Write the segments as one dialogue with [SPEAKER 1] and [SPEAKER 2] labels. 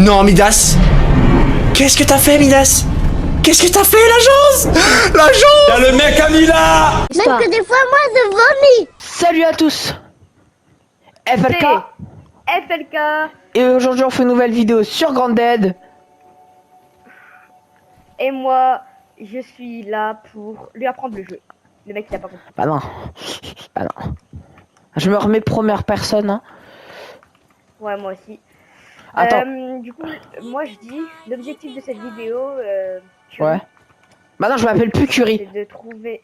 [SPEAKER 1] Non, Midas. Qu'est-ce que t'as fait, Midas? Qu'est-ce que t'as fait, l'agence? L'agence!
[SPEAKER 2] Y'a le mec à Mila!
[SPEAKER 3] Même que des fois, moi, je vomis.
[SPEAKER 4] Salut à tous, FLK,
[SPEAKER 5] FLK.
[SPEAKER 4] et aujourd'hui on fait une nouvelle vidéo sur Grounded.
[SPEAKER 5] Et moi, je suis là pour lui apprendre le jeu. Le mec, il a pas compris.
[SPEAKER 4] Bah non, bah non. Je me remets première personne. Hein.
[SPEAKER 5] Ouais, moi aussi.
[SPEAKER 4] Attends.
[SPEAKER 5] Du coup, moi, je dis, l'objectif de cette vidéo,
[SPEAKER 4] Ouais. Bah non, je m'appelle plus Curie.
[SPEAKER 5] c'est de trouver...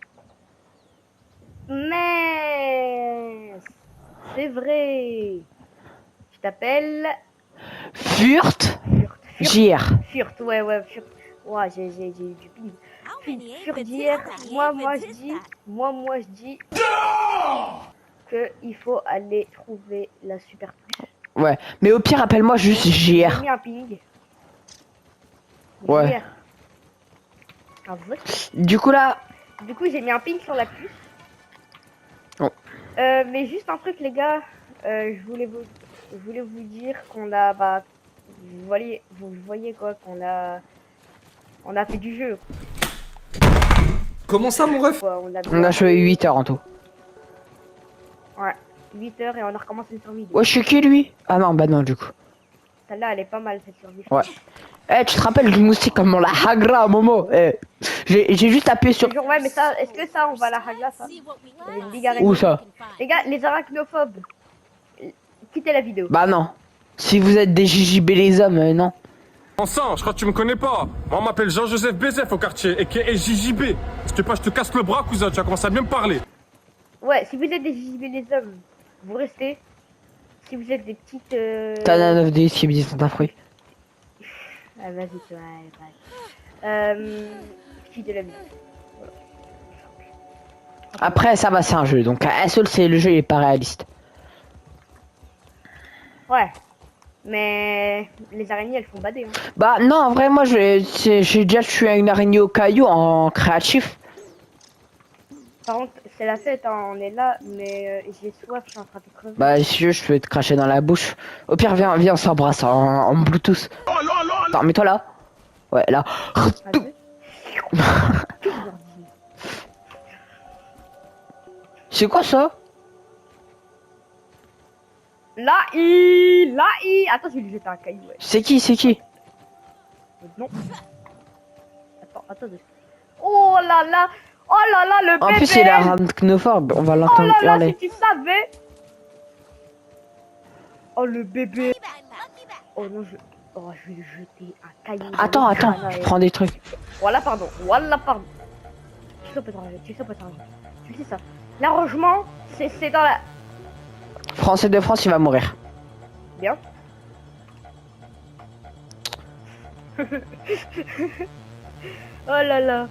[SPEAKER 5] Mais... C'est vrai. Je t'appelle...
[SPEAKER 4] Furt.
[SPEAKER 5] Furt.
[SPEAKER 4] JR.
[SPEAKER 5] Furt, ouais, Furt. Ouais, j'ai du ping. Furt JR. Moi, je dis que il faut aller trouver la super puce.
[SPEAKER 4] Ouais. Mais au pire, appelle-moi juste
[SPEAKER 5] J'ai
[SPEAKER 4] JR.
[SPEAKER 5] mis un ping.
[SPEAKER 4] Ouais.
[SPEAKER 5] JR. Un vote.
[SPEAKER 4] Du coup là.
[SPEAKER 5] Du coup, j'ai mis un ping sur la puce.
[SPEAKER 4] Oh.
[SPEAKER 5] Mais juste un truc, les gars. Je voulais vous dire qu'on a, bah, vous voyez quoi, on a fait du jeu.
[SPEAKER 1] Comment ça, mon ref?
[SPEAKER 5] Quoi,
[SPEAKER 4] On a joué 8 heures en tout.
[SPEAKER 5] Ouais, 8 heures et on a recommencé sur midi.
[SPEAKER 4] Ouais, je suis qui lui? Ah non, bah non, du coup.
[SPEAKER 5] Celle-là, elle est pas mal, cette survie.
[SPEAKER 4] Ouais. Eh, tu te rappelles du moustique comme on l'a hagra à Momo? Eh, j'ai juste appuyé sur.
[SPEAKER 5] Ouais, mais ça, est-ce que ça, on va la hagla, ça? Il y avait une big araignée.
[SPEAKER 4] Où ça?
[SPEAKER 5] Les gars, les arachnophobes, quittez la vidéo.
[SPEAKER 4] Bah non. Si vous êtes des JJB les hommes, non.
[SPEAKER 2] Ensemble, je crois que tu me connais pas. Moi, on m'appelle Jean-Joseph Bézef au quartier, et qui est JJB. Si tu pas, je te casse le bras, cousin, tu vas commencer à bien me parler.
[SPEAKER 5] Ouais, si vous êtes des JJB les hommes, vous restez. Si vous êtes des petites...
[SPEAKER 4] T'as un 9 qui me dit c'est un fruit.
[SPEAKER 5] Ah, vas-y, quittez la vidéo. Voilà.
[SPEAKER 4] Après, ça va, c'est un jeu. Donc, à seul, c'est le jeu, il est pas réaliste.
[SPEAKER 5] Ouais. Mais les araignées, elles font bader. Hein.
[SPEAKER 4] Bah, non, en vrai, moi, j'ai déjà tué une araignée au caillou en créatif.
[SPEAKER 5] Par contre, c'est la fête, hein, on est là, mais j'ai soif, je suis en train de crever.
[SPEAKER 4] Bah, si tu veux, je peux te cracher dans la bouche. Au pire, viens, on s'embrasse en Bluetooth. Attends, mets-toi là. Ouais, là. C'est quoi ça?
[SPEAKER 5] Là, attends, je vais lui jeter un caillou, ouais.
[SPEAKER 4] C'est qui?
[SPEAKER 5] Non. Attends. Oh là là, le bébé.
[SPEAKER 4] En plus, il a un arachnophobe, on va
[SPEAKER 5] Oh
[SPEAKER 4] l'entendre
[SPEAKER 5] là là,
[SPEAKER 4] hurler.
[SPEAKER 5] si tu savais. Oh, le bébé. Oh non, je vais lui jeter un caillou.
[SPEAKER 4] Attends, je prends des trucs.
[SPEAKER 5] Voilà, pardon. Tu sais pas, tu sais ça. L'arrangement, c'est dans la...
[SPEAKER 4] Français de France, il va mourir.
[SPEAKER 5] Bien. Oh là là.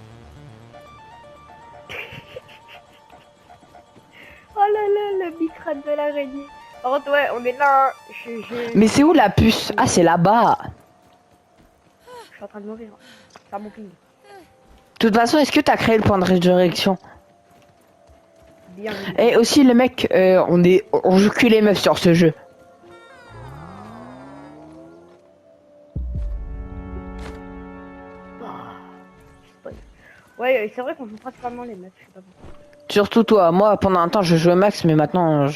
[SPEAKER 5] Oh là là, le bicrane de l'araignée. Par contre, ouais, on est là.
[SPEAKER 4] Mais c'est où la puce? Ah, c'est là-bas.
[SPEAKER 5] Je suis en train de mourir. C'est mon ping.
[SPEAKER 4] De toute façon, est-ce que t'as créé le point de résurrection?
[SPEAKER 5] Bien.
[SPEAKER 4] Et aussi, le mec, on joue que les meufs sur ce jeu.
[SPEAKER 5] Ouais, c'est vrai qu'on joue principalement les meufs. Je sais pas pourquoi.
[SPEAKER 4] Surtout toi. Moi, pendant un temps, je jouais Max, mais maintenant,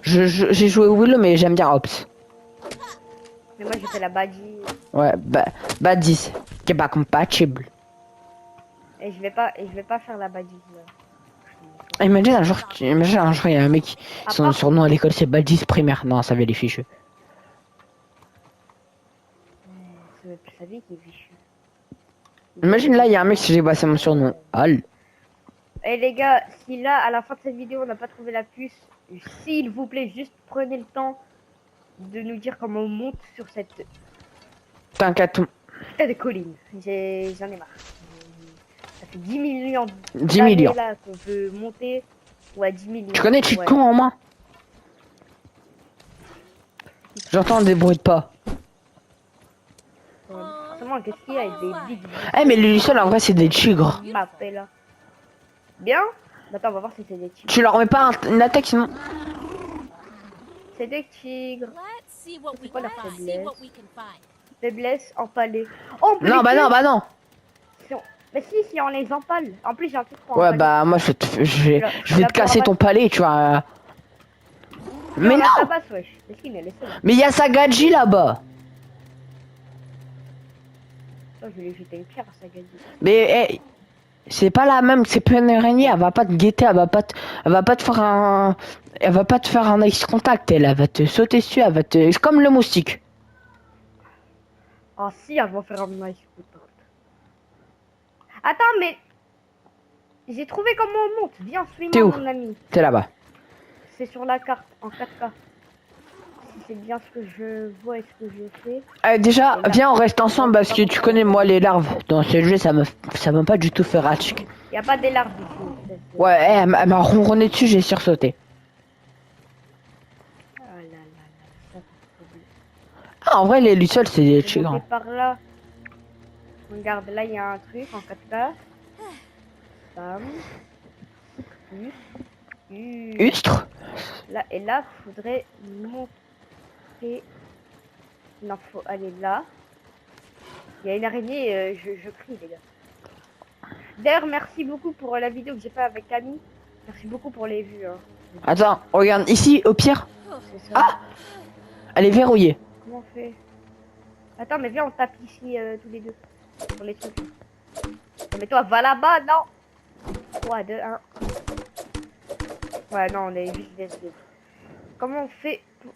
[SPEAKER 4] j'ai joué Willow, mais j'aime bien Ops.
[SPEAKER 5] Mais moi, j'ai fait la badgie.
[SPEAKER 4] Ouais, bah 10, qui est pas compatible.
[SPEAKER 5] Et je vais pas faire la badgie.
[SPEAKER 4] Imagine un jour, il y a un mec, son surnom à l'école c'est Badis primaire. Non, ça va les fichus.
[SPEAKER 5] C'est sa vie qui est fichue.
[SPEAKER 4] Imagine là, il y a un mec qui dit bah c'est mon surnom. Al.
[SPEAKER 5] Et les gars, si là, à la fin de cette vidéo, on n'a pas trouvé la puce, s'il vous plaît, juste prenez le temps de nous dire comment on monte sur cette
[SPEAKER 4] T'inquiète.
[SPEAKER 5] putain de colline. J'en ai marre. Ça fait 10 millions
[SPEAKER 4] 10 millions.
[SPEAKER 5] là qu'on peut monter. Ouais, 10 millions.
[SPEAKER 4] Tu connais cheat
[SPEAKER 5] ouais.
[SPEAKER 4] con en main? J'entends des bruits de pas.
[SPEAKER 5] Forcément, qu'est-ce qu'il y a avec des big
[SPEAKER 4] Eh mais les lucioles en vrai c'est des tigres.
[SPEAKER 5] mappés là. Bien. Attends, on va voir si c'est des tigres.
[SPEAKER 4] Tu leur mets pas une attaque sinon.
[SPEAKER 5] C'est des tigres. C'est quoi la faiblesse? faiblesse, empaler. Oh, on peut
[SPEAKER 4] Non,
[SPEAKER 5] les
[SPEAKER 4] bah
[SPEAKER 5] tuer
[SPEAKER 4] non, bah non.
[SPEAKER 5] si on... Mais si on les empale. En plus, j'ai un truc pour
[SPEAKER 4] Ouais,
[SPEAKER 5] empaler.
[SPEAKER 4] bah moi je vais te casser ton palais, tu vois. Mais
[SPEAKER 5] on la
[SPEAKER 4] non.
[SPEAKER 5] tabasse, wesh. Mesquine, elle est seule.
[SPEAKER 4] Mais il y a Sagadji là-bas.
[SPEAKER 5] Oh, je vais lui jeter une pierre à sa gagne.
[SPEAKER 4] Mais hey, c'est pas la même, c'est pas une araignée, elle va pas te guetter, elle va pas te faire un, elle va pas te faire un ice contact, elle va te sauter dessus, elle va te, c'est comme le moustique.
[SPEAKER 5] Ah si, elle va faire un nice contact. Attends, mais j'ai trouvé comment on monte. Viens,
[SPEAKER 4] T'es
[SPEAKER 5] suis-moi,
[SPEAKER 4] où?
[SPEAKER 5] mon ami.
[SPEAKER 4] T'es là-bas.
[SPEAKER 5] C'est sur la carte en 4K. Si c'est bien ce que je vois et ce que je fais.
[SPEAKER 4] Déjà, viens, on reste ensemble parce que tu connais moi les larves. Dans ce jeu, ça m'a pas du tout fait rage.
[SPEAKER 5] Y a pas des larves ici.
[SPEAKER 4] Ouais, elle m'a ronronné dessus, j'ai sursauté.
[SPEAKER 5] Ah là là là, ça c'est trop bien.
[SPEAKER 4] Ah, en vrai, les lucioles, c'est des
[SPEAKER 5] Je vais monter
[SPEAKER 4] tigres.
[SPEAKER 5] par là. Regarde, là il y a un truc en 4K. Bam.
[SPEAKER 4] Ustre?
[SPEAKER 5] Là et là, faudrait monter. Non, faut aller là. Il y a une araignée, je crie les gars. D'ailleurs, merci beaucoup pour la vidéo que j'ai fait avec Camille. Merci beaucoup pour les vues. Hein.
[SPEAKER 4] Attends, regarde, ici, au pire.
[SPEAKER 5] C'est ça.
[SPEAKER 4] Ah! Elle est verrouillée.
[SPEAKER 5] Comment on fait? Attends, mais viens, on tape ici tous les deux. Pour les trucs. Non, mais toi, va là-bas, non! 3, 2, 1. Ouais, non, on est juste des... Comment on fait pour...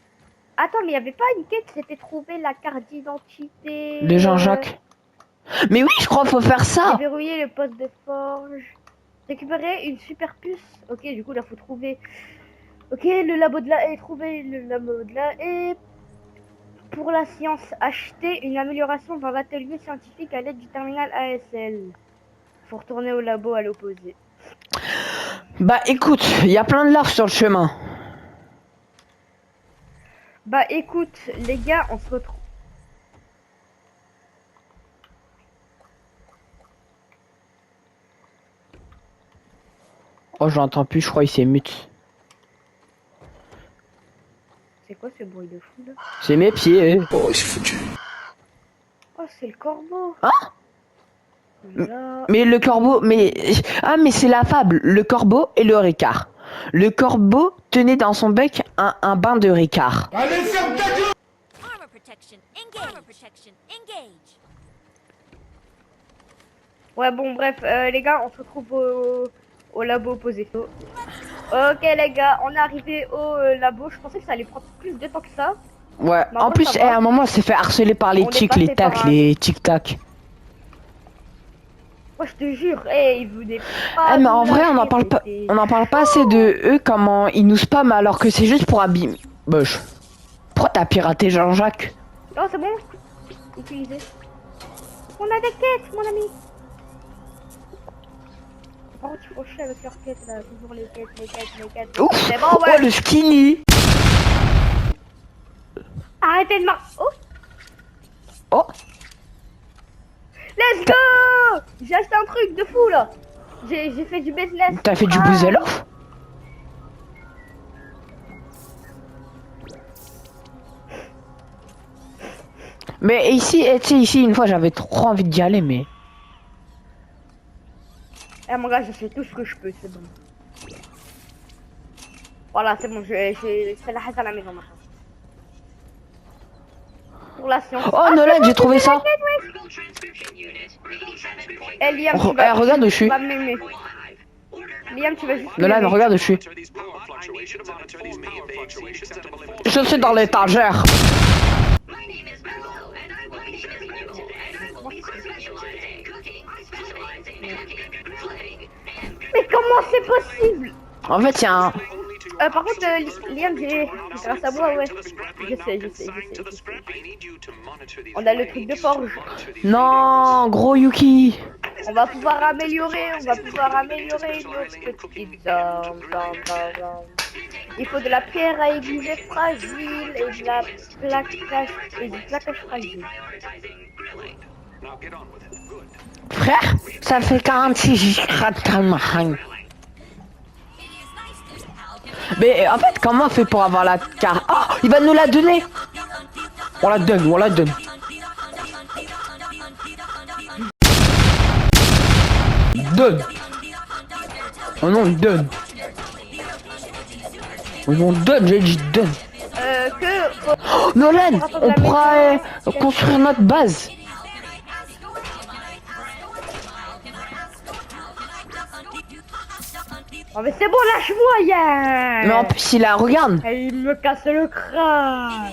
[SPEAKER 5] Attends, mais il n'y avait pas une quête, c'était trouver la carte d'identité...
[SPEAKER 4] De Jean-Jacques. Mais oui, je crois qu'il faut faire ça.
[SPEAKER 5] Déverrouiller le poste de forge. Récupérer une super puce. Ok, du coup, là, faut trouver... Ok, le labo de la haie. Trouver le labo de la haie. Pour la science, acheter une amélioration dans l'atelier scientifique à l'aide du terminal ASL. Faut retourner au labo à l'opposé.
[SPEAKER 4] Bah écoute, il y a plein de larves sur le chemin.
[SPEAKER 5] Bah écoute, les gars, on se retrouve.
[SPEAKER 4] Oh, j'entends plus, je crois il s'est mute.
[SPEAKER 5] C'est quoi ce bruit de fou là?
[SPEAKER 4] C'est mes pieds.
[SPEAKER 1] Oh, il s'est foutu.
[SPEAKER 5] Oh, c'est le corbeau.
[SPEAKER 4] Hein?
[SPEAKER 5] Là.
[SPEAKER 4] Mais le corbeau, mais... Ah, mais c'est la fable, le corbeau et le ricard. Le corbeau tenait dans son bec un bain de ricard.
[SPEAKER 1] Allez, ferme ta gueule!
[SPEAKER 6] Armor protection. Engage. Armor protection. Engage.
[SPEAKER 5] Ouais, bon, bref, les gars, on se retrouve au labo opposé. Ok, les gars, on est arrivé au labo. Je pensais que ça allait prendre plus de temps que ça.
[SPEAKER 4] Ouais,
[SPEAKER 5] Mais
[SPEAKER 4] en plus,
[SPEAKER 5] ça va.
[SPEAKER 4] à un moment, elle s'est fait harceler par les
[SPEAKER 5] On est
[SPEAKER 4] tics,
[SPEAKER 5] passé
[SPEAKER 4] les tacs,
[SPEAKER 5] par un-
[SPEAKER 4] les tic-tac.
[SPEAKER 5] Moi, je te jure, ils venaient pas.
[SPEAKER 4] Ah, mais
[SPEAKER 5] nous
[SPEAKER 4] en vrai, on
[SPEAKER 5] lâcher,
[SPEAKER 4] en parle pas,
[SPEAKER 5] c'était-
[SPEAKER 4] on en parle pas assez de eux, comment ils nous spamment alors que c'est juste pour abîmer. Bosh. Pourquoi t'as piraté Jean-Jacques?
[SPEAKER 5] Oh, c'est bon. Utilisé. On a des quêtes, mon ami. Par contre, il faut chier avec leurs quêtes là. Toujours les quêtes.
[SPEAKER 4] Ouf!
[SPEAKER 5] C'est bon,
[SPEAKER 4] Oh,
[SPEAKER 5] ouais.
[SPEAKER 4] le skinny!
[SPEAKER 5] Arrêtez de mar... Oh,
[SPEAKER 4] Oh!
[SPEAKER 5] let's go. J'ai acheté un truc de fou là. J'ai fait du business.
[SPEAKER 4] T'as fait du bouselof? Mais ici, tu sais, ici, une fois, j'avais trop envie d'y aller, mais...
[SPEAKER 5] Eh mon gars, je fais tout ce que je peux, c'est bon. Voilà, c'est bon, j'ai fait la haine à la maison maintenant. Pour la science.
[SPEAKER 4] Oh, Nolan, j'ai trouvé ça!
[SPEAKER 5] Eh Liam, tu
[SPEAKER 4] Eh,
[SPEAKER 5] vas...
[SPEAKER 4] regarde où je suis.
[SPEAKER 5] Tu vas m'aimer. Liam, tu vas juste...
[SPEAKER 4] Nolan,
[SPEAKER 5] m'aimer.
[SPEAKER 4] regarde où je suis. Je suis dans l'étagère.
[SPEAKER 5] Mais comment c'est possible?
[SPEAKER 4] En fait, il y a un...
[SPEAKER 5] Par contre, Liam, j'ai... Grâce à moi, ouais. Je sais. On a le truc de forge.
[SPEAKER 4] Non, gros Yuki.
[SPEAKER 5] On va pouvoir améliorer notre petite arme. Il faut de la pierre à aiguiser fragile et de la plaquage fragile.
[SPEAKER 4] Frère, ça fait 46 grammes. Mais en fait, comment on fait pour avoir la carte? Oh, il va nous la donner. On la donne. donne. Oh non, donne. Oh non, donne, j'ai dit donne. Oh, Nolan, on pourra construire notre base.
[SPEAKER 5] Oh mais c'est bon, lâche-moi, Yann.
[SPEAKER 4] Mais en plus, il a, regarde.
[SPEAKER 5] Et il me casse le crâne.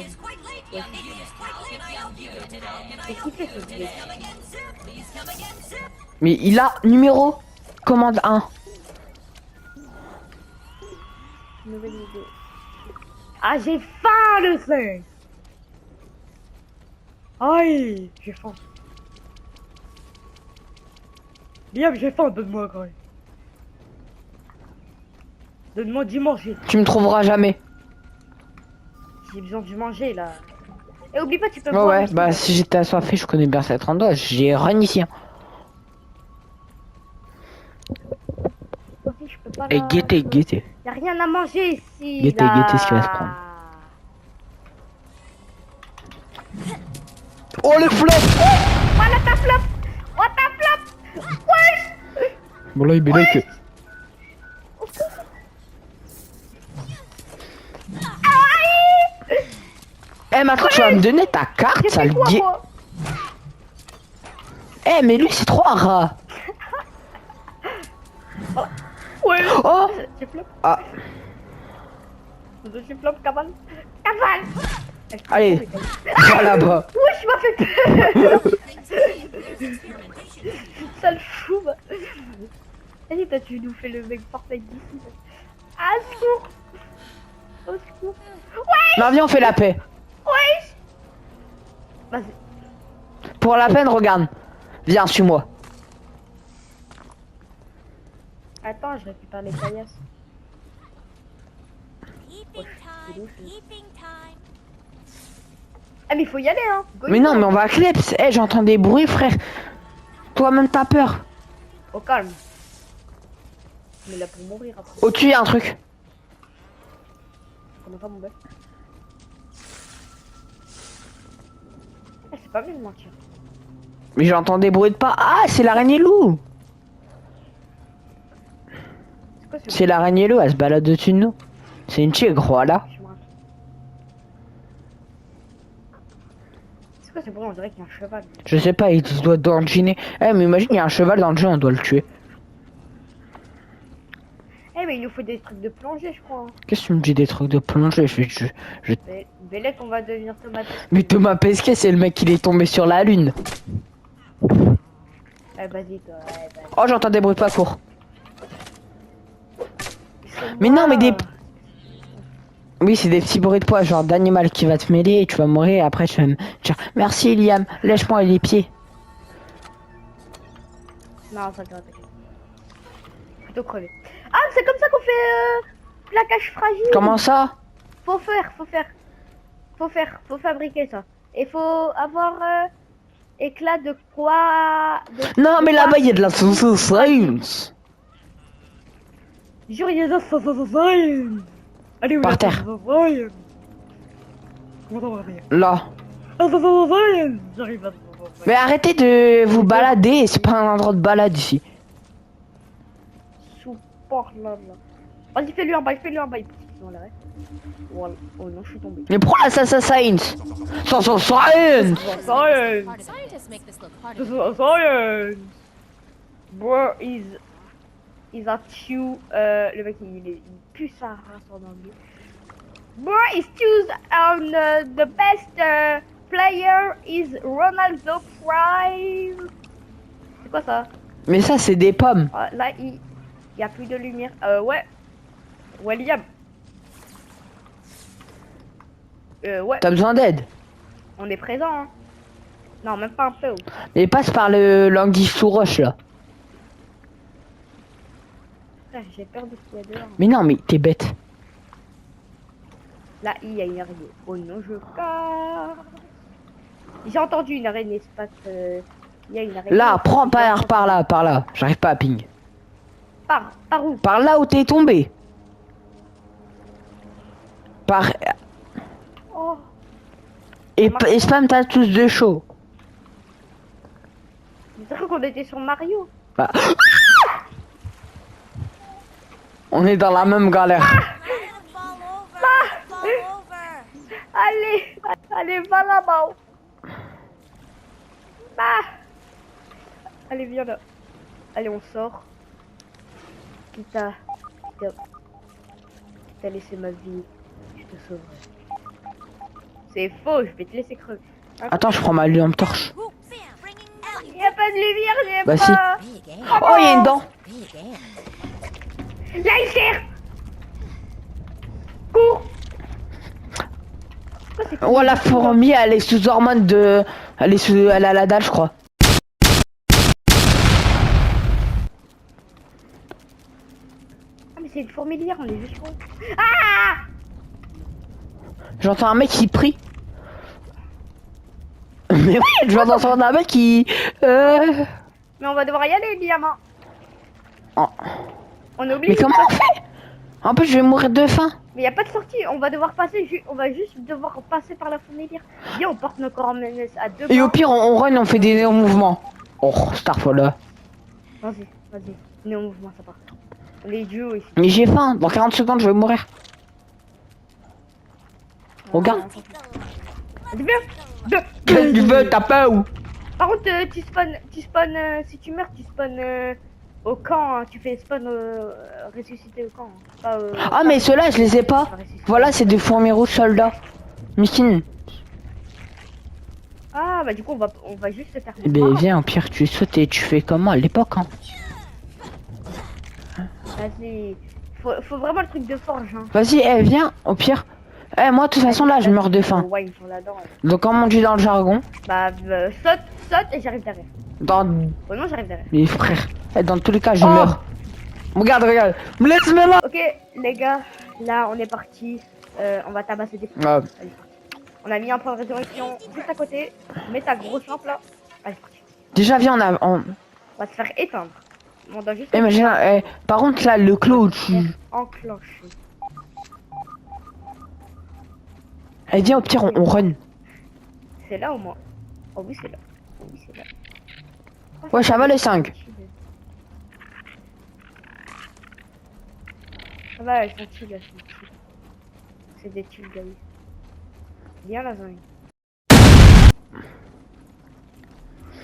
[SPEAKER 5] Qu'est-ce qu'il fait, ce mec?
[SPEAKER 4] Mais il a numéro. Commande 1.
[SPEAKER 5] Nouvelle idée. Ah, j'ai faim, le 5. Aïe, j'ai faim. Liam, j'ai faim, donne-moi quand même. Donne-moi du manger.
[SPEAKER 4] Tu me trouveras jamais.
[SPEAKER 5] J'ai besoin de manger, là. Et oublie pas, tu peux
[SPEAKER 4] Ouais,
[SPEAKER 5] boire
[SPEAKER 4] ouais,
[SPEAKER 5] aussi,
[SPEAKER 4] bah
[SPEAKER 5] là.
[SPEAKER 4] si j'étais assoiffé, je connais bien cet endroit. J'ai run ici. Hein.
[SPEAKER 5] Je peux pas
[SPEAKER 4] Et
[SPEAKER 5] là.
[SPEAKER 4] guettez.
[SPEAKER 5] Y'a rien à manger ici.
[SPEAKER 4] Guettez,
[SPEAKER 5] là.
[SPEAKER 4] guettez ce qui va se prendre. Oh le flop.
[SPEAKER 5] Voilà ta flop. Oh ta flop. Ouais.
[SPEAKER 4] Bon là il est que. Eh maintenant tu vas me donner ta carte,
[SPEAKER 5] J'ai
[SPEAKER 4] sale
[SPEAKER 5] fait quoi,
[SPEAKER 4] guet.
[SPEAKER 5] moi?
[SPEAKER 4] Eh mais lui c'est trop un rat.
[SPEAKER 5] Ouais.
[SPEAKER 4] Oh.
[SPEAKER 5] J'ai flop.
[SPEAKER 4] Ah.
[SPEAKER 5] J'ai flop, cavale. Cavale.
[SPEAKER 4] Allez, va là-bas.
[SPEAKER 5] Ouais, je m'as fait peur. Sale fou. Bah. Vas-y, toi, tu nous fais le mec parfait d'ici. Ah, secours. Au secours. Ouais.
[SPEAKER 4] Non viens on fait la paix.
[SPEAKER 5] Ouais. Vas-y.
[SPEAKER 4] Pour la peine regarde. Viens suis-moi.
[SPEAKER 5] Attends, je récupère les paillasses.
[SPEAKER 6] Peeping time, peeping time.
[SPEAKER 5] Ah, mais il faut y aller, hein. Go,
[SPEAKER 4] Mais
[SPEAKER 5] go.
[SPEAKER 4] non mais on va à Kleps. Eh j'entends des bruits frère. Toi-même t'as peur.
[SPEAKER 5] Au calme. Mais là pour mourir après.
[SPEAKER 4] Au-dessus y'a un truc.
[SPEAKER 5] Comment ça, mon bête? C'est pas mieux de mentir.
[SPEAKER 4] Mais j'entends des bruits de pas. Ah c'est l'araignée loup.
[SPEAKER 5] C'est quoi ce
[SPEAKER 4] C'est l'araignée loup, elle se balade au-dessus de nous. C'est une tigre, voilà.
[SPEAKER 5] Je me rappelle. C'est quoi ce bruit? On dirait qu'il y a un cheval.
[SPEAKER 4] Je sais pas, il doit d'originer. Eh mais imagine il y a un cheval dans le jeu, on doit le tuer.
[SPEAKER 5] Eh, mais il nous faut des trucs de plongée, je crois. Hein.
[SPEAKER 4] Qu'est-ce que tu me dis des trucs de plongée?
[SPEAKER 5] Mais Bélette, on va devenir tomate.
[SPEAKER 4] Mais Thomas Pesquet c'est le mec qui est tombé sur la lune.
[SPEAKER 5] Eh, vas-y, toi. Eh, vas-y.
[SPEAKER 4] Oh j'entends des bruits pas courts.
[SPEAKER 5] C'est
[SPEAKER 4] Mais
[SPEAKER 5] moi.
[SPEAKER 4] non mais des... Oui c'est des petits bruits de poids, genre d'animal qui va te mêler et tu vas mourir et après tu vas me dire merci Liam, lèche-moi les pieds.
[SPEAKER 5] Non, ça t'inquiète. Plutôt crever. Ah, c'est comme ça qu'on fait plaquage fragile.
[SPEAKER 4] Comment ça?
[SPEAKER 5] Faut fabriquer ça. Et faut avoir éclat de quoi
[SPEAKER 4] Non mais là-bas il y a de la sauce science.
[SPEAKER 5] Jure, il y a de la science. Allez, où
[SPEAKER 4] Par
[SPEAKER 5] la
[SPEAKER 4] terre.
[SPEAKER 5] sauce science? Comment ça va faire?
[SPEAKER 4] Là.
[SPEAKER 5] La sauce science. J'arrive à la sauce science.
[SPEAKER 4] Mais arrêtez de vous balader, c'est pas un endroit de balade ici.
[SPEAKER 5] Support là. Vas-y, fais-lui un bail, il est dans l'arrêt. Voilà. Oh non, je suis tombé.
[SPEAKER 4] Mais pourquoi la salsa science? Salsa science.
[SPEAKER 5] Science.
[SPEAKER 6] Scientists make this look harder.
[SPEAKER 5] Science. Bro is a chew. Le mec il pue sa race en anglais. Bro is choose on the best player is Ronaldo Prize. C'est quoi ça?
[SPEAKER 4] Mais ça c'est des pommes.
[SPEAKER 5] Ah, là il y a plus de lumière. Ouais. William. Ouais.
[SPEAKER 4] T'as besoin d'aide.
[SPEAKER 5] On est présent. Hein. Non, même pas un peu.
[SPEAKER 4] Mais passe par le l'anguille sous roche là.
[SPEAKER 5] J'ai peur de ce qu'il y a dehors.
[SPEAKER 4] Mais non mais t'es bête.
[SPEAKER 5] Là, il y a une araignée. Oh non, je casse. J'ai entendu une araignée espace. Il y a une araignée.
[SPEAKER 4] Là, prends par là. J'arrive pas à ping.
[SPEAKER 5] Par où?
[SPEAKER 4] Par là où t'es tombé. Par...
[SPEAKER 5] Oh.
[SPEAKER 4] Et spam t'as tous de chaud.
[SPEAKER 5] C'est vrai qu'on était sur Mario.
[SPEAKER 4] Bah... On est dans la même galère.
[SPEAKER 6] Fall over. Fall over.
[SPEAKER 5] Allez, allez, va là-bas. Ah. Allez, viens là. Allez, on sort. Quitte à laissé ma vie, je te sauverai. C'est faux, je vais te laisser crever.
[SPEAKER 4] Attends, je prends ma lampe torche.
[SPEAKER 6] Whoop, bam, bringing value.
[SPEAKER 5] Y a pas de lumière, j'ai
[SPEAKER 4] Bah,
[SPEAKER 5] pas.
[SPEAKER 6] Big air.
[SPEAKER 4] Oh, il y a une dent.
[SPEAKER 6] Big air.
[SPEAKER 5] Là, il tire. Cours.
[SPEAKER 4] Oh, la fourmi, elle est sous hormone de... Elle a la dalle, je crois.
[SPEAKER 5] Ah, mais c'est une fourmilière, on est juste con. Ah.
[SPEAKER 4] J'entends un mec qui prie. Mais oui, je vais entendre un mec qui...
[SPEAKER 5] Mais on va devoir y aller, diamant.
[SPEAKER 4] Oh.
[SPEAKER 5] On est obligé.
[SPEAKER 4] Mais comment on fait? En plus, je vais mourir de faim.
[SPEAKER 5] Mais y a pas de sortie, on va devoir passer, on va juste devoir passer par la fourmilière. Viens, on porte nos corps en menace à deux
[SPEAKER 4] Et au
[SPEAKER 5] mains.
[SPEAKER 4] pire, on run, on fait des néo-mouvements. Oh, Starfall.
[SPEAKER 5] Vas-y, vas-y, néo mouvement, ça part. On est duo ici.
[SPEAKER 4] Mais j'ai faim. Dans 40 secondes, je vais mourir. Regarde.
[SPEAKER 5] Viens.
[SPEAKER 4] Qu'est-ce que tu veux? T'as peur ou?
[SPEAKER 5] Par contre, tu spawn, si tu meurs, tu spawn au camp, hein. Tu fais spawn ressuscité au camp. Hein. Pas,
[SPEAKER 4] Ah, mais ceux-là, je les ai pas. Voilà, c'est des fourmis rouges soldats. Miskin.
[SPEAKER 5] Ah, bah du coup, on va juste se faire.
[SPEAKER 4] Eh ben, viens, au pire, tu sautes et tu fais comment à l'époque, hein.
[SPEAKER 5] Vas-y. Faut vraiment le truc de forge, hein.
[SPEAKER 4] Vas-y, viens, au pire. Moi, de toute façon, là, je meurs de faim.
[SPEAKER 5] Ouais, ils sont là-dedans.
[SPEAKER 4] Donc, comme on dit dans le jargon,
[SPEAKER 5] Bah, saute et j'arrive derrière.
[SPEAKER 4] dans...
[SPEAKER 5] Oh non, j'arrive derrière.
[SPEAKER 4] mes frères, dans tous les cas, je
[SPEAKER 5] Oh.
[SPEAKER 4] meurs. Regarde, regarde. Me laisse-moi là.
[SPEAKER 5] Ok, les gars, là, on est parti. On va tabasser des
[SPEAKER 4] Ah.
[SPEAKER 5] Allez, c'est parti. On a mis un point de résurrection juste à côté. Mets ta grosse lampe là. Allez, c'est parti.
[SPEAKER 4] Déjà, viens, on...
[SPEAKER 5] On va se faire éteindre. On doit juste
[SPEAKER 4] Imagine, par contre, là, le clos au-dessus.
[SPEAKER 5] enclencher.
[SPEAKER 4] Viens, au pire, on run.
[SPEAKER 5] C'est là au moins. Oh oui, c'est là. Oh oui, c'est là.
[SPEAKER 4] Ouais, ça va les 5.
[SPEAKER 5] Ça va, elles sont chill, elles sont chill. C'est des chill, guys. Viens la zone.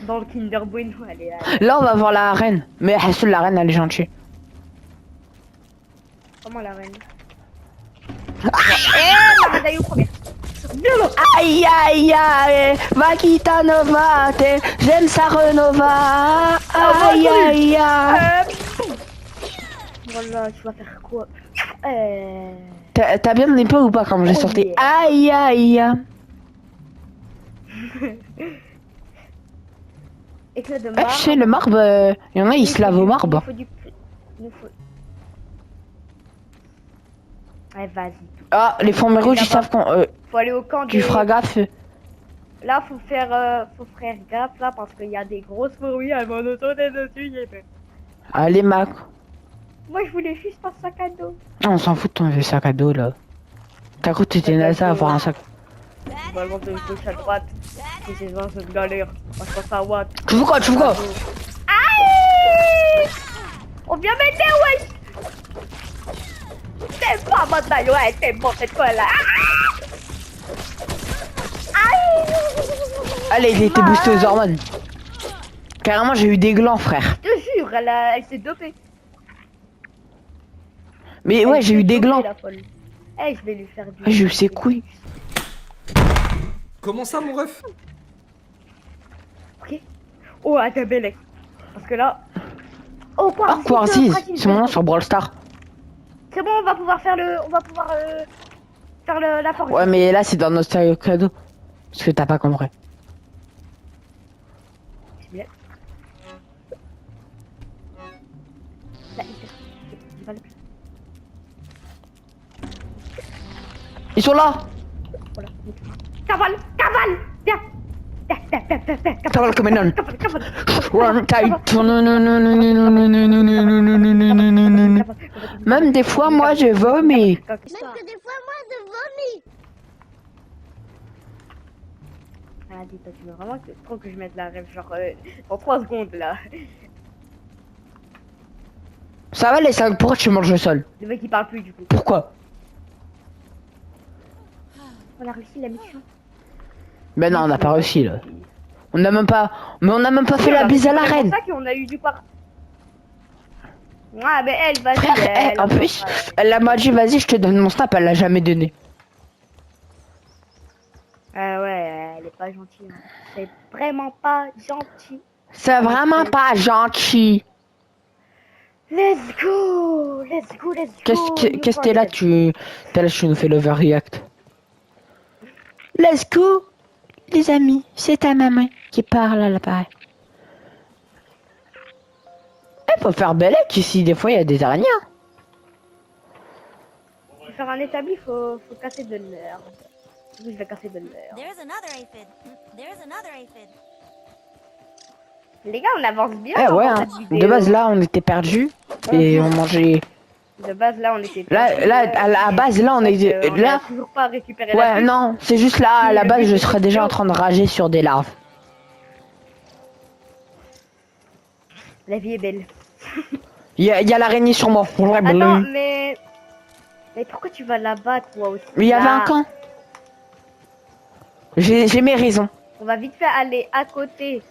[SPEAKER 5] Dans le Kinder Bueno, elle est là.
[SPEAKER 4] Là, on va voir la reine. Mais Hassoul, la reine, elle est gentille.
[SPEAKER 5] Comment la reine? Eh, la Radaïou première.
[SPEAKER 4] Aïe, aïe, aïe, Vakita Nova, j'aime sa Renova. Aïe, aïe, aïe.
[SPEAKER 5] Voilà, tu vas faire quoi?
[SPEAKER 4] T'as bien de l'épaule ou pas quand j'ai
[SPEAKER 5] Oh,
[SPEAKER 4] sorti?
[SPEAKER 5] yeah.
[SPEAKER 4] Aïe, aïe.
[SPEAKER 5] Éclat de
[SPEAKER 4] Tu
[SPEAKER 5] marbre.
[SPEAKER 4] sais, le marbre, il y en a, ils se lavent au marbre.
[SPEAKER 5] Il nous faut... Ouais, vas-y.
[SPEAKER 4] Ah, les fourmis rouges, ils savent qu'on...
[SPEAKER 5] Faut aller au camp
[SPEAKER 4] tu
[SPEAKER 5] des...
[SPEAKER 4] feras gaffe.
[SPEAKER 5] Là, faut faire gaffe, là, parce qu'il y a des grosses fourmis, elles vont nous sauter dessus, j'ai peur.
[SPEAKER 4] Allez, Mac.
[SPEAKER 5] Moi, je voulais juste un sac à dos.
[SPEAKER 4] On s'en fout de ton vieux sac à dos, là. T'as cru que t'étais NASA à avoir un sac.
[SPEAKER 5] On va le de gauche à droite. Si c'est ça, c'est une galère. On se passe à Watt.
[SPEAKER 4] Tu veux quoi? Tu veux quoi?
[SPEAKER 5] Aïe! On vient m'aider, wesh! C'est pas mon taille, ouais, c'est bon, c'est quoi, là? Aïe!
[SPEAKER 4] Allez, il était boosté aux hormones. Carrément, j'ai eu des glands, frère.
[SPEAKER 5] Je te jure, elle s'est dopée.
[SPEAKER 4] Mais ouais,
[SPEAKER 5] Elle
[SPEAKER 4] j'ai
[SPEAKER 5] s'est
[SPEAKER 4] eu des
[SPEAKER 5] dopée,
[SPEAKER 4] glands.
[SPEAKER 5] la folle. Eh, je vais lui faire du...
[SPEAKER 4] J'ai eu ses couilles.
[SPEAKER 1] Comment ça, mon ref?
[SPEAKER 5] Ok. Oh, attends, Belek. Parce que là... Oh,
[SPEAKER 4] Ah, Quarziz, c'est mon nom sur Brawl Stars.
[SPEAKER 5] C'est bon, on va pouvoir faire le... On va pouvoir faire la forge.
[SPEAKER 4] Ouais, mais là, c'est dans notre sérieux cadeau. Parce que t'as pas compris.
[SPEAKER 5] C'est bien. Là, il va le plus.
[SPEAKER 4] Ils sont là.
[SPEAKER 5] Voilà. Cavale! Cavale! Viens!
[SPEAKER 4] Cavale comme un âne.
[SPEAKER 5] Cavale!
[SPEAKER 4] Run tight. Non, non, non, non, non, non, non, non, non, non, non, non, non, non, non, non. Même des fois, moi, je vomis.
[SPEAKER 3] Même que des fois, moi, je vomis.
[SPEAKER 5] Ah, dis toi, tu veux vraiment trop que je mette la rêve, genre, en 3 secondes, là.
[SPEAKER 4] Ça va les 5, pourquoi tu manges le sol?
[SPEAKER 5] Le mec il parle plus du coup.
[SPEAKER 4] Pourquoi?
[SPEAKER 5] On a réussi la mission.
[SPEAKER 4] Ben non, on n'a pas réussi là. On n'a même pas... Mais on n'a même pas fait la bise à la reine.
[SPEAKER 5] C'est pour ça qu'on a eu du part. Ouais, mais elle, vas-y.
[SPEAKER 4] Frère,
[SPEAKER 5] elle,
[SPEAKER 4] en plus, elle m'a dit vas-y je te donne mon snap, elle l'a jamais donné.
[SPEAKER 5] Ah ouais, elle est pas gentille. Hein. C'est vraiment pas gentil.
[SPEAKER 4] C'est vraiment pas gentil.
[SPEAKER 5] Let's go, let's go, let's go.
[SPEAKER 4] Qu'est-ce que t'es là, tu nous fais l'overreact. Let's go, les amis, c'est ta maman qui parle à l'appareil. Eh, faut faire bellec ici, des fois il y a des araignées.
[SPEAKER 5] Pour faire un établi, faut casser de l'herbe. Je vais casser de l'herbe.
[SPEAKER 6] There's another aphid. There's another aphid.
[SPEAKER 5] Les gars, on avance bien.
[SPEAKER 4] Eh ouais,
[SPEAKER 5] dans
[SPEAKER 4] hein.
[SPEAKER 5] cette vidéo.
[SPEAKER 4] De base là on était perdus et on mangeait.
[SPEAKER 5] De base, là, on était.
[SPEAKER 4] Là, à la base là on est
[SPEAKER 5] on
[SPEAKER 4] là.
[SPEAKER 5] a toujours pas récupéré la
[SPEAKER 4] Ouais,
[SPEAKER 5] puce.
[SPEAKER 4] non, c'est juste là, à la
[SPEAKER 5] Le
[SPEAKER 4] base,
[SPEAKER 5] but,
[SPEAKER 4] je
[SPEAKER 5] c'est
[SPEAKER 4] serais
[SPEAKER 5] de
[SPEAKER 4] déjà
[SPEAKER 5] faire-
[SPEAKER 4] en train de rager sur des larves.
[SPEAKER 5] La vie est belle.
[SPEAKER 4] Il y a l'araignée sur moi.
[SPEAKER 5] Attends, mais. Mais pourquoi tu vas là-bas, toi aussi?
[SPEAKER 4] Il y avait
[SPEAKER 5] là
[SPEAKER 4] un camp. J'ai mes raisons.
[SPEAKER 5] On va vite fait aller à côté.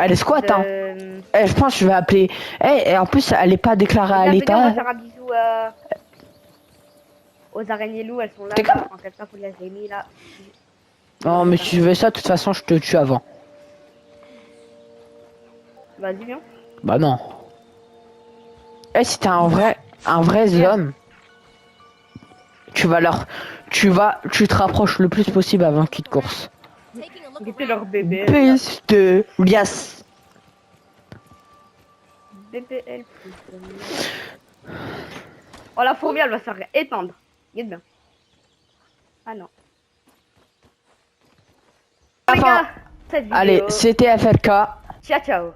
[SPEAKER 4] Elle est squat, hein.
[SPEAKER 5] de...
[SPEAKER 4] Eh, je pense que je vais appeler. Eh, et en plus, elle est pas déclarée à
[SPEAKER 5] Venez, on va
[SPEAKER 4] l'état.
[SPEAKER 5] faire un bisou aux araignées loups, elles sont là.
[SPEAKER 4] T'es
[SPEAKER 5] là.
[SPEAKER 4] comme-
[SPEAKER 5] En quelque sorte, faut les aimer là.
[SPEAKER 4] Non, mais si tu veux ça, de toute façon, je te tue avant.
[SPEAKER 5] Vas-y, viens.
[SPEAKER 4] Bah non. Eh, si t'es un vrai homme, tu te rapproches le plus possible avant qu'ils te course.
[SPEAKER 6] Taking a look
[SPEAKER 5] C'était leur
[SPEAKER 6] around.
[SPEAKER 5] bébé.
[SPEAKER 4] Piste de lias.
[SPEAKER 5] BPL plus. Oh, la fourmi, elle va se faire étendre. Regarde bien. Ah non. Les
[SPEAKER 4] Enfin,
[SPEAKER 5] gars, cette vidéo.
[SPEAKER 4] allez, c'était FLK.
[SPEAKER 5] Ciao, ciao.